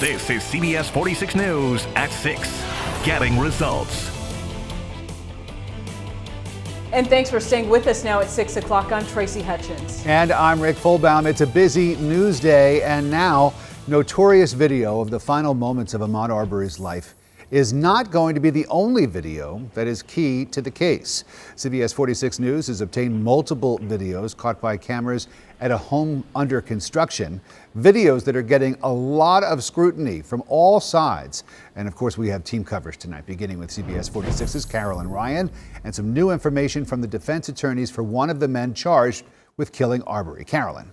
This is CBS 46 News at 6. Getting results. And thanks for staying with us now at 6 o'clock. I'm Tracy Hutchins. And I'm Rick Fulbaum. It's a busy news day, and now notorious video of the final moments of Ahmaud Arbery's life is not going to be the only video that is key to the case. CBS 46 News has obtained multiple videos caught by cameras at a home under construction, videos that are getting a lot of scrutiny from all sides. And of course, we have team coverage tonight, beginning with CBS 46's Carolyn Ryan, and some new information from the defense attorneys for one of the men charged with killing Arbery. Carolyn.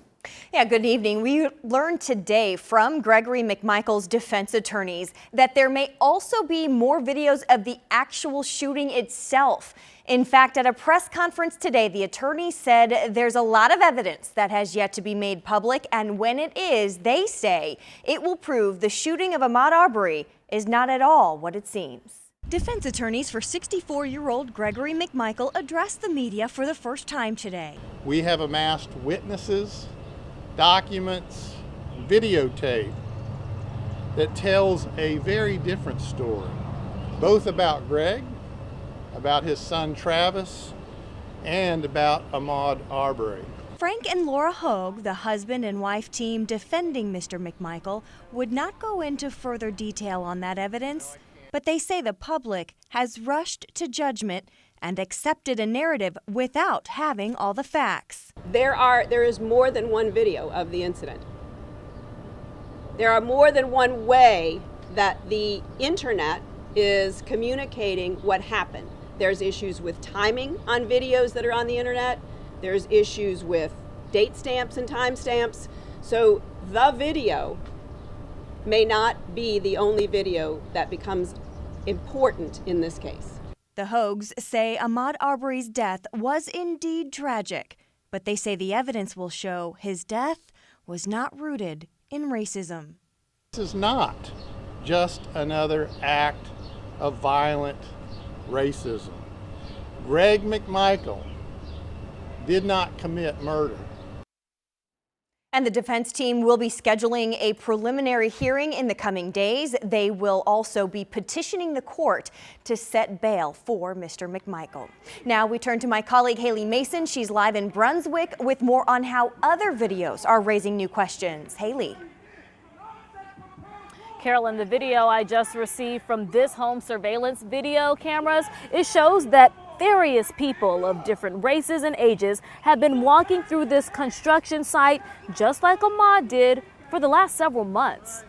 Yeah, good evening. We learned today from Gregory McMichael's defense attorneys that there may also be more videos of the actual shooting itself. In fact, at a press conference today, the attorney said there's a lot of evidence that has yet to be made public, and when it is, they say it will prove the shooting of Ahmaud Arbery is not at all what it seems. Defense attorneys for 64-year-old Gregory McMichael addressed the media for the first time today. We have amassed witnesses, documents, videotape that tells a very different story, both about Greg, about his son Travis, and about Ahmaud Arbery. Frank and Laura Hogue, the husband and wife team defending Mr. McMichael, would not go into further detail on that evidence, but they say the public has rushed to judgment and accepted a narrative without having all the facts. There is more than one video of the incident. There are more than one way that the internet is communicating what happened. There's issues with timing on videos that are on the internet. There's issues with date stamps and time stamps. So the video may not be the only video that becomes important in this case. The Hogues say Ahmaud Arbery's death was indeed tragic, but they say the evidence will show his death was not rooted in racism. This is not just another act of violent racism. Greg McMichael did not commit murder. And the defense team will be scheduling a preliminary hearing in the coming days. They will also be petitioning the court to set bail for Mr. McMichael. Now we turn to my colleague Haley Mason. She's live in Brunswick with more on how other videos are raising new questions. Haley. Carolyn, the video I just received from this home surveillance video cameras, it shows that various people of different races and ages have been walking through this construction site just like Ahmaud did for the last several months.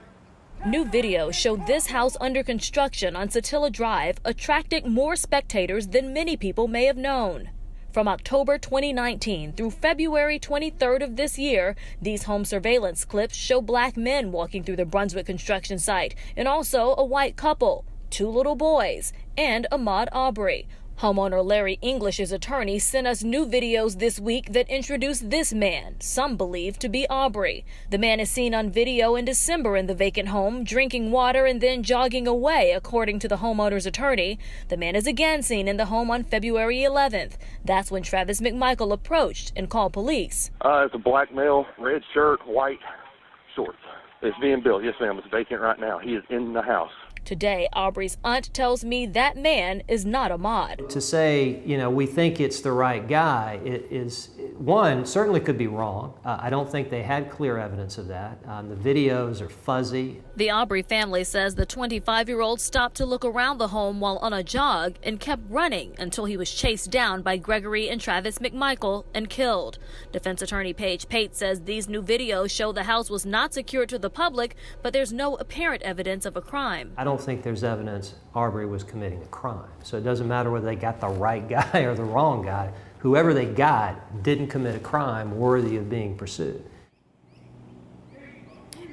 New videos show this house under construction on Satilla Drive attracting more spectators than many people may have known. From October 2019 through February 23rd of this year, these home surveillance clips show black men walking through the Brunswick construction site and also a white couple, 2 little boys, and Ahmaud Arbery. Homeowner Larry English's attorney sent us new videos this week that introduce this man, some believe to be Arbery. The man is seen on video in December in the vacant home, drinking water and then jogging away, according to the homeowner's attorney. The man is again seen in the home on February 11th. That's when Travis McMichael approached and called police. It's a black male, red shirt, white shorts. It's being built. Yes, ma'am. It's vacant right now. He is in the house. Today, Arbery's aunt tells me that man is not Ahmaud. To say, we think it's the right guy, it is, one, certainly could be wrong. I don't think they had clear evidence of that. The videos are fuzzy. The Arbery family says the 25-year-old stopped to look around the home while on a jog and kept running until he was chased down by Gregory and Travis McMichael and killed. Defense attorney Paige Pate says these new videos show the house was not secured to the public, but there's no apparent evidence of a crime. I don't think there's evidence Arbery was committing a crime. So it doesn't matter whether they got the right guy or the wrong guy. Whoever they got didn't commit a crime worthy of being pursued.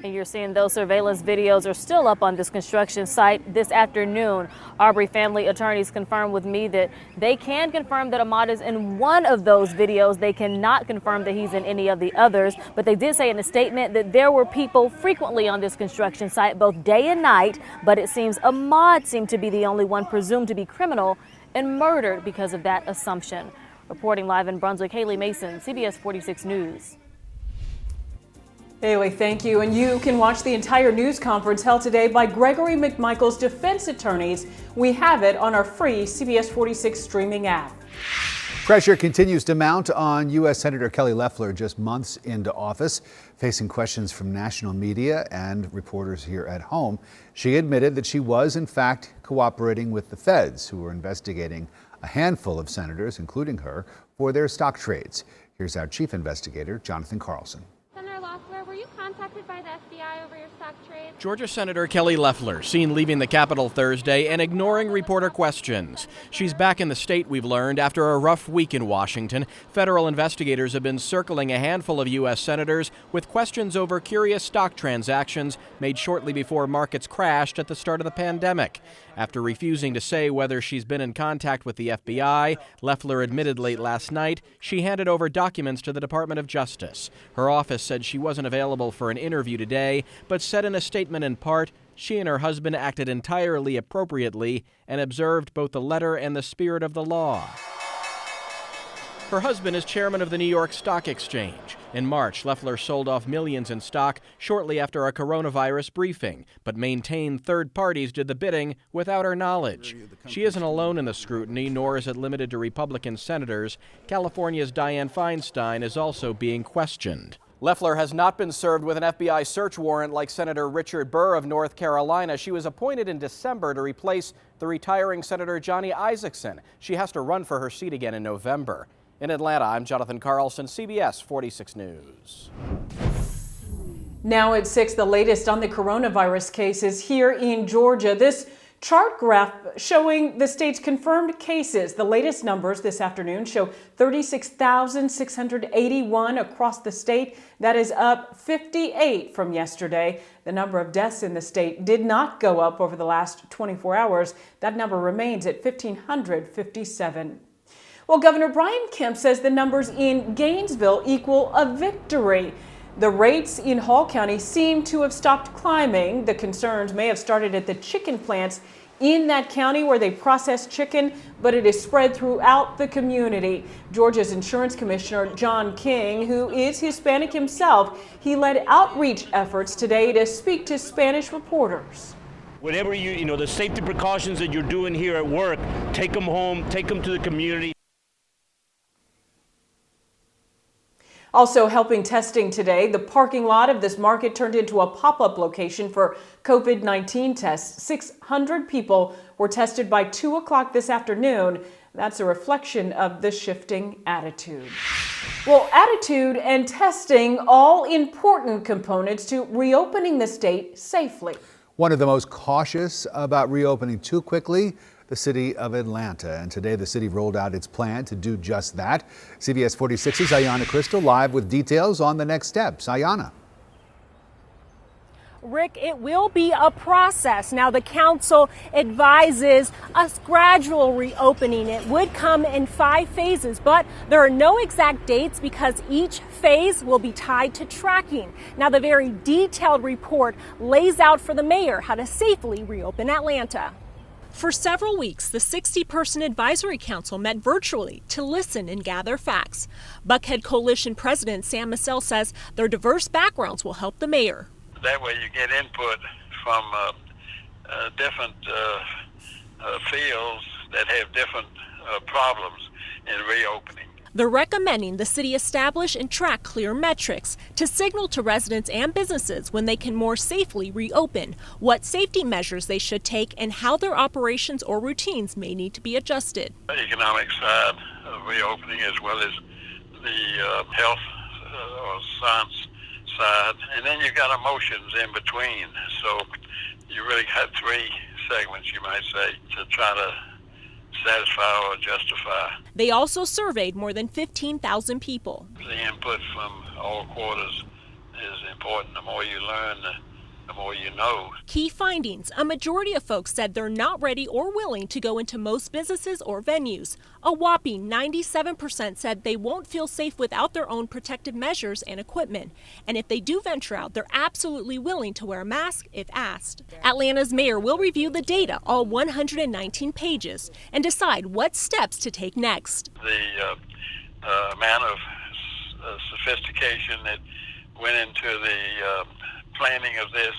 And you're seeing those surveillance videos are still up on this construction site this afternoon. Arbery family attorneys confirmed with me that they can confirm that Ahmaud is in one of those videos. They cannot confirm that he's in any of the others, but they did say in a statement that there were people frequently on this construction site, both day and night, but it seems Ahmaud seemed to be the only one presumed to be criminal and murdered because of that assumption. Reporting live in Brunswick, Haley Mason, CBS 46 News. Haley, thank you. And you can watch the entire news conference held today by Gregory McMichael's defense attorneys. We have it on our free CBS46 streaming app. Pressure continues to mount on U.S. Senator Kelly Loeffler just months into office, facing questions from national media and reporters here at home. She admitted that she was, in fact, cooperating with the feds, who were investigating a handful of senators, including her, for their stock trades. Here's our chief investigator, Jonathan Carlson. Senator Loeffler, were you contacted by the FBI over your stock trade? Georgia Senator Kelly Loeffler seen leaving the Capitol Thursday and ignoring reporter questions. She's back in the state, we've learned, after a rough week in Washington. Federal investigators have been circling a handful of U.S. senators with questions over curious stock transactions made shortly before markets crashed at the start of the pandemic. After refusing to say whether she's been in contact with the FBI, Loeffler admitted late last night she handed over documents to the Department of Justice. Her office said she wasn't available for an interview today, but said in a statement in part, she and her husband acted entirely appropriately and observed both the letter and the spirit of the law. Her husband is chairman of the New York Stock Exchange. In March, Loeffler sold off millions in stock shortly after a coronavirus briefing, but maintained third parties did the bidding without her knowledge. She isn't alone in the scrutiny, nor is it limited to Republican senators. California's Dianne Feinstein is also being questioned. Loeffler has not been served with an FBI search warrant like Senator Richard Burr of North Carolina. She was appointed in December to replace the retiring Senator Johnny Isakson. She has to run for her seat again in November. In Atlanta, I'm Jonathan Carlson, CBS 46 News. Now at 6, the latest on the coronavirus cases here in Georgia. This chart graph showing the state's confirmed cases. The latest numbers this afternoon show 36,681 across the state. That is up 58 from yesterday. The number of deaths in the state did not go up over the last 24 hours. That number remains at 1,557. Well, Governor Brian Kemp says the numbers in Gainesville equal a victory. The rates in Hall County seem to have stopped climbing. The concerns may have started at the chicken plants in that county where they process chicken, but it is spread throughout the community. Georgia's Insurance Commissioner John King, who is Hispanic himself, he led outreach efforts today to speak to Spanish reporters. Whatever the safety precautions that you're doing here at work, take them home, take them to the community. Also helping testing today, the parking lot of this market turned into a pop-up location for COVID-19 tests. 600 people were tested by 2 o'clock this afternoon. That's a reflection of the shifting attitude. Well, attitude and testing, all important components to reopening the state safely. One of the most cautious about reopening too quickly, the city of Atlanta. And today the city rolled out its plan to do just that. CBS 46's Ayanna Crystal live with details on the next steps. Ayanna. Rick, it will be a process. Now, the council advises a gradual reopening. It would come in 5 phases, but there are no exact dates because each phase will be tied to tracking. Now, the very detailed report lays out for the mayor how to safely reopen Atlanta. For several weeks, the 60-person advisory council met virtually to listen and gather facts. Buckhead Coalition President Sam Massell says their diverse backgrounds will help the mayor. That way you get input from different fields that have different problems in reopening. They're recommending the city establish and track clear metrics to signal to residents and businesses when they can more safely reopen, what safety measures they should take, and how their operations or routines may need to be adjusted. The economic side of reopening, as well as the health or science side, and then you've got emotions in between. So you really have 3 segments, you might say, to try to satisfy or justify. They also surveyed more than 15,000 people. The input from all quarters is important. The more you learn, the more you know. Key findings: a majority of folks said they're not ready or willing to go into most businesses or venues. A whopping 97% said they won't feel safe without their own protective measures and equipment. And if they do venture out, they're absolutely willing to wear a mask if asked. Atlanta's mayor will review the data, all 119 pages, and decide what steps to take next. The amount of sophistication that went into the planning of this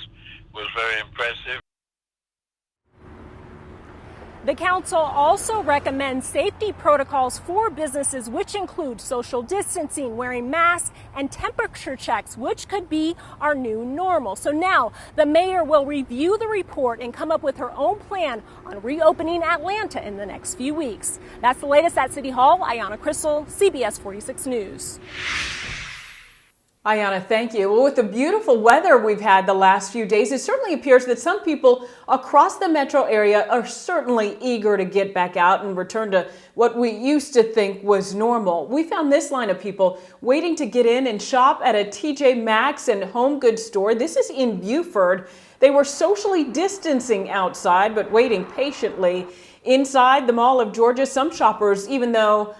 was very impressive. The council also recommends safety protocols for businesses, which include social distancing, wearing masks, and temperature checks, which could be our new normal. So now the mayor will review the report and come up with her own plan on reopening Atlanta in the next few weeks. That's the latest at City Hall. Ayanna Crystal, CBS 46 News. Ayanna, thank you. Well, with the beautiful weather we've had the last few days, it certainly appears that some people across the metro area are certainly eager to get back out and return to what we used to think was normal. We found this line of people waiting to get in and shop at a TJ Maxx and home goods store. This is in Buford. They were socially distancing outside, but waiting patiently. Inside the Mall of Georgia, some shoppers, even though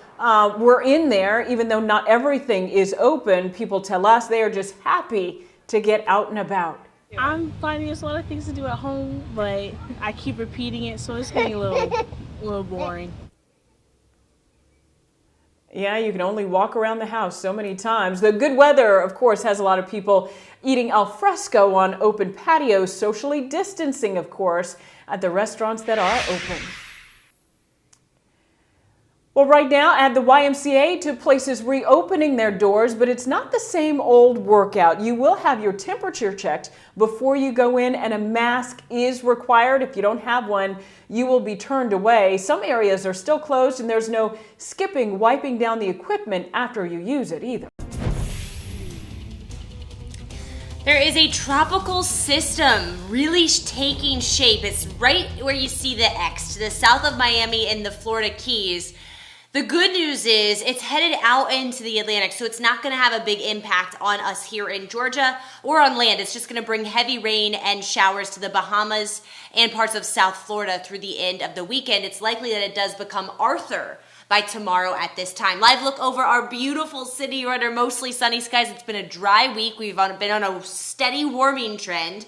we're in there, even though not everything is open, people tell us they are just happy to get out and about. I'm finding there's a lot of things to do at home, but I keep repeating it, so it's getting a little boring. Yeah, you can only walk around the house so many times. The good weather, of course, has a lot of people eating al fresco on open patios, socially distancing, of course, at the restaurants that are open. Well, right now at the YMCA, two places reopening their doors, but it's not the same old workout. You will have your temperature checked before you go in, and a mask is required. If you don't have one, you will be turned away. Some areas are still closed, and there's no skipping, wiping down the equipment after you use it either. There is a tropical system really taking shape. It's right where you see the X, to the south of Miami in the Florida Keys. The good news is it's headed out into the Atlantic, so it's not going to have a big impact on us here in Georgia or on land. It's just going to bring heavy rain and showers to the Bahamas and parts of South Florida through the end of the weekend. It's likely that it does become Arthur by tomorrow at this time. Live look over our beautiful city under mostly sunny skies. It's been a dry week. We've been on a steady warming trend,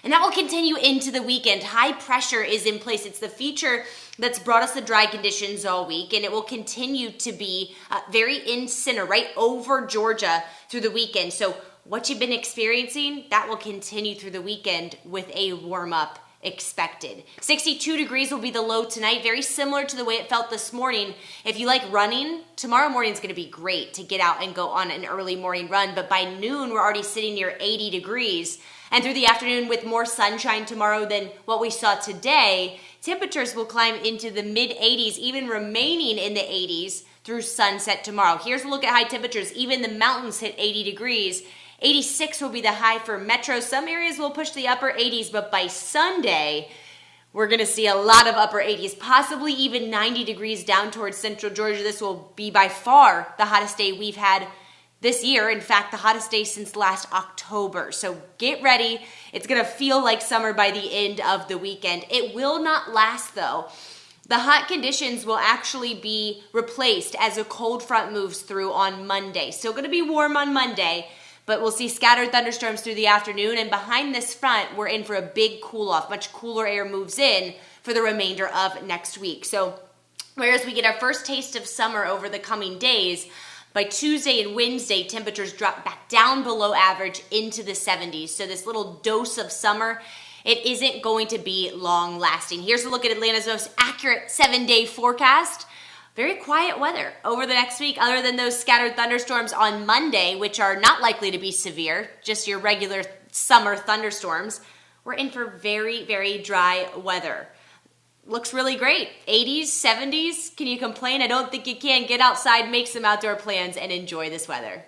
and that will continue into the weekend. High pressure is in place. It's the feature that's brought us the dry conditions all week, and it will continue to be very in center, right over Georgia through the weekend. So what you've been experiencing, that will continue through the weekend with a warm up expected. 62 degrees will be the low tonight, very similar to the way it felt this morning. If you like running, tomorrow morning is going to be great to get out and go on an early morning run, but by noon we're already sitting near 80 degrees. And through the afternoon, with more sunshine tomorrow than what we saw today, temperatures will climb into the mid-80s, even remaining in the 80s through sunset tomorrow. Here's a look at high temperatures. Even the mountains hit 80 degrees. 86 will be the high for metro. Some areas will push the upper 80s, but by Sunday, we're going to see a lot of upper 80s, possibly even 90 degrees down towards central Georgia. This will be by far the hottest day we've had this year. In fact, the hottest day since last October. So get ready. It's going to feel like summer by the end of the weekend. It will not last though. The hot conditions will actually be replaced as a cold front moves through on Monday. Still going to be warm on Monday, but we'll see scattered thunderstorms through the afternoon. And behind this front, we're in for a big cool off. Much cooler air moves in for the remainder of next week. So whereas we get our first taste of summer over the coming days, by Tuesday and Wednesday, temperatures drop back down below average into the 70s. So this little dose of summer, it isn't going to be long lasting. Here's a look at Atlanta's most accurate 7-day forecast. Very quiet weather over the next week, other than those scattered thunderstorms on Monday, which are not likely to be severe, just your regular summer thunderstorms. We're in for very, very dry weather. Looks really great. 80s, 70s. Can you complain? I don't think you can. Get outside, make some outdoor plans, and enjoy this weather.